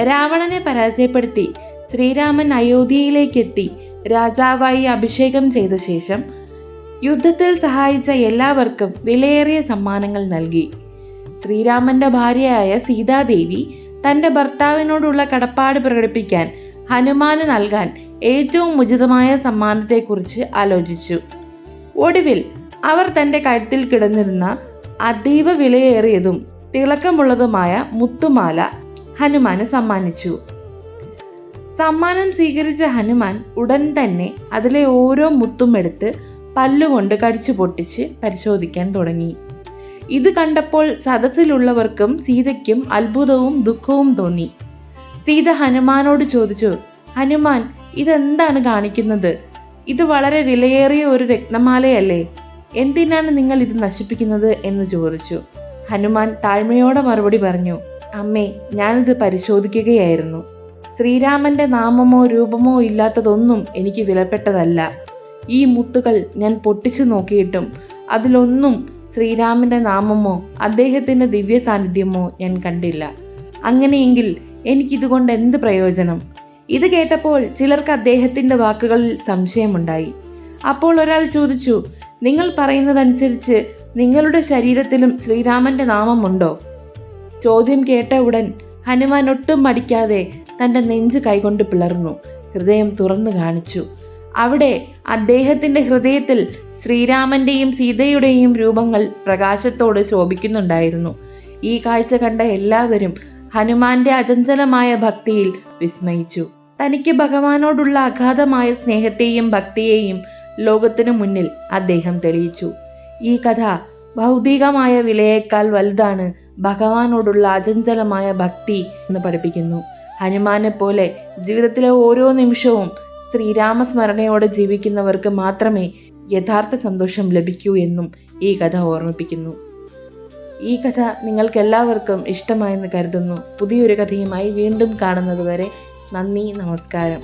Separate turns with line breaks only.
രാവണനെ പരാജയപ്പെടുത്തി ശ്രീരാമൻ അയോധ്യയിലേക്കെത്തി രാജാവായി അഭിഷേകം ചെയ്ത ശേഷം യുദ്ധത്തിൽ സഹായിച്ച എല്ലാവർക്കും വിലയേറിയ സമ്മാനങ്ങൾ നൽകി. ശ്രീരാമന്റെ ഭാര്യയായ സീതാദേവി തന്റെ ഭർത്താവിനോടുള്ള കടപ്പാട് പ്രകടിപ്പിക്കാൻ ഹനുമാന് നൽകാൻ ഏറ്റവും ഉചിതമായ സമ്മാനത്തെക്കുറിച്ച് ആലോചിച്ചു. ഒടുവിൽ അവർ തന്റെ കഴുത്തിൽ കിടന്നിരുന്ന അതീവ വിലയേറിയതും തിളക്കമുള്ളതുമായ മുത്തുമാല ഹനുമാന് സമ്മാനിച്ചു. സമ്മാനം സ്വീകരിച്ച ഹനുമാൻ ഉടൻ തന്നെ അതിലെ ഓരോ മുത്തും എടുത്ത് പല്ലുകൊണ്ട് കടിച്ചു പൊട്ടിച്ച് പരിശോധിക്കാൻ തുടങ്ങി. ഇത് കണ്ടപ്പോൾ സദസ്സിലുള്ളവർക്കും സീതയ്ക്കും അത്ഭുതവും ദുഃഖവും തോന്നി. സീത ഹനുമാനോട് ചോദിച്ചു, ഹനുമാൻ, ഇതെന്താണ് കാണിക്കുന്നത്? ഇത് വളരെ വിലയേറിയ ഒരു രത്നമാലയല്ലേ? എന്തിനാണ് നിങ്ങൾ ഇത് നശിപ്പിക്കുന്നത് എന്ന് ചോദിച്ചു. ഹനുമാൻ താഴ്മയോടെ മറുപടി പറഞ്ഞു, അമ്മേ, ഞാനിത് പരിശോധിക്കുകയായിരുന്നു. ശ്രീരാമന്റെ നാമമോ രൂപമോ ഇല്ലാത്തതൊന്നും എനിക്ക് വിലപ്പെട്ടതല്ല. ഈ മുത്തുകൾ ഞാൻ പൊട്ടിച്ചു നോക്കിയിട്ടും അതിലൊന്നും ശ്രീരാമന്റെ നാമമോ അദ്ദേഹത്തിന്റെ ദിവ്യ സാന്നിധ്യമോ ഞാൻ കണ്ടില്ല. അങ്ങനെയെങ്കിൽ എനിക്കിതുകൊണ്ട് എന്ത് പ്രയോജനം? ഇത് കേട്ടപ്പോൾ ചിലർക്ക് അദ്ദേഹത്തിന്റെ വാക്കുകളിൽ സംശയമുണ്ടായി. അപ്പോൾ ഒരാൾ ചോദിച്ചു, നിങ്ങൾ പറയുന്നതനുസരിച്ച് നിങ്ങളുടെ ശരീരത്തിലും ശ്രീരാമന്റെ നാമമുണ്ടോ? ചോദ്യം കേട്ട ഉടൻ ഹനുമാൻ ഒട്ടും മടിക്കാതെ തൻ്റെ നെഞ്ച് കൈകൊണ്ട് പിളർന്നു ഹൃദയം തുറന്നു കാണിച്ചു. അവിടെ അദ്ദേഹത്തിന്റെ ഹൃദയത്തിൽ ശ്രീരാമന്റെയും സീതയുടെയും രൂപങ്ങൾ പ്രകാശത്തോട് ശോഭിക്കുന്നുണ്ടായിരുന്നു. ഈ കാഴ്ച കണ്ട എല്ലാവരും ഹനുമാന്റെ അചഞ്ചലമായ ഭക്തിയിൽ വിസ്മയിച്ചു. തനിക്ക് ഭഗവാനോടുള്ള അഗാധമായ സ്നേഹത്തെയും ഭക്തിയെയും ലോകത്തിനു മുന്നിൽ അദ്ദേഹം തെളിയിച്ചു. ഈ കഥ ഭൗതികമായ വിലയേക്കാൾ വലുതാണ് ഭഗവാനോടുള്ള അചഞ്ചലമായ ഭക്തി എന്ന് പഠിപ്പിക്കുന്നു. ഹനുമാനെ പോലെ ജീവിതത്തിലെ ഓരോ നിമിഷവും ശ്രീരാമസ്മരണയോടെ ജീവിക്കുന്നവർക്ക് മാത്രമേ യഥാർത്ഥ സന്തോഷം ലഭിക്കൂ എന്നും ഈ കഥ ഓർമ്മിപ്പിക്കുന്നു. ഈ കഥ നിങ്ങൾക്കെല്ലാവർക്കും ഇഷ്ടമായെന്ന് കരുതുന്നു. പുതിയൊരു കഥയുമായി വീണ്ടും കാണുന്നതുവരെ നന്ദി, നമസ്കാരം.